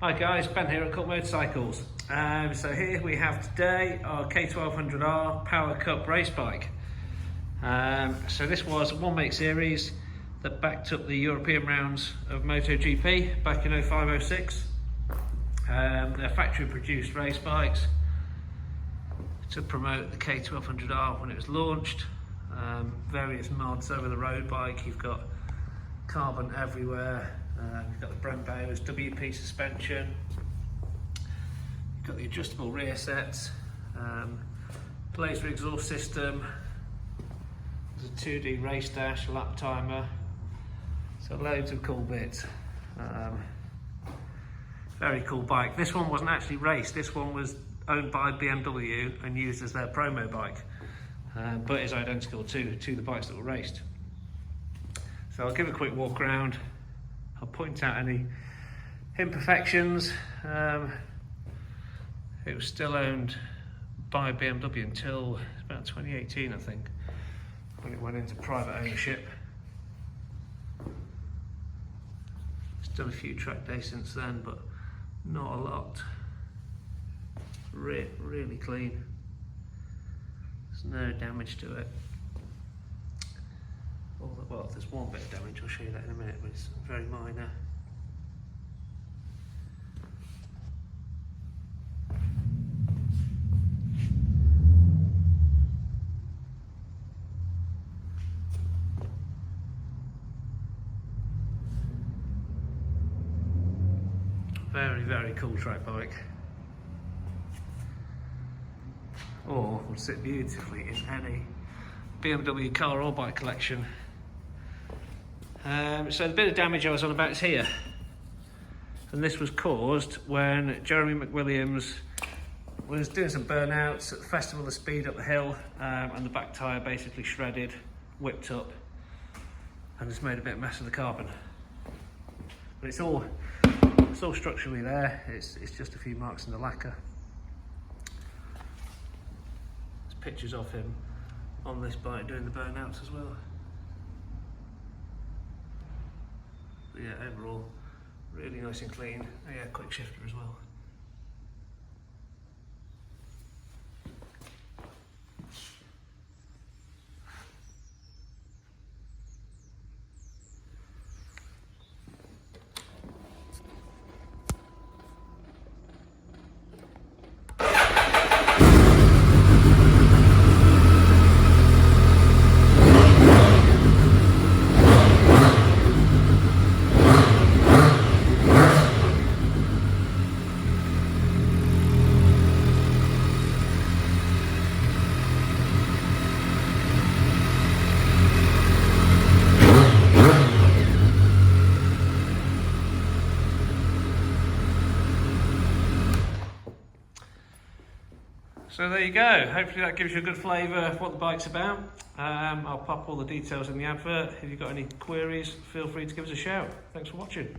Hi guys, Ben here at Cup Motorcycles. So here we have today our K1200R Power Cup race bike. So this was a one make series that backed up the European rounds of MotoGP back in 05-06. They're factory produced race bikes to promote the K1200R when it was launched. Various mods over the road bike. You've got carbon everywhere. You've got the Brembo's WP suspension. You've got the adjustable rear sets, laser exhaust system. There's a 2D race dash, lap timer. So loads of cool bits. Very cool bike. This one wasn't actually raced. This one was owned by BMW and used as their promo bike, but is identical to the bikes that were raced. So I'll give a quick walk around. I'll point out any imperfections. It was still owned by BMW until about 2018, I think, when it went into private ownership. It's done a few track days since then, but not a lot. Really clean. There's no damage to it. Well, there's one bit of damage, I'll show you that in a minute, but it's very minor. Very cool track bike. Or would sit beautifully in any BMW car or bike collection. So the bit of damage I was on about is here, and this was caused when Jeremy McWilliams was doing some burnouts at the Festival of Speed up the hill, and the back tyre basically shredded, whipped up, and just made a bit of mess of the carbon. But it's all structurally there. It's just a few marks in the lacquer. There's pictures of him on this bike doing the burnouts as well. But yeah, overall, really nice and clean. Oh yeah, quick shifter as well. So there you go. Hopefully that gives you a good flavour of what the bike's about. I'll pop all the details in the advert. If you've got any queries, feel free to give us a shout. Thanks for watching.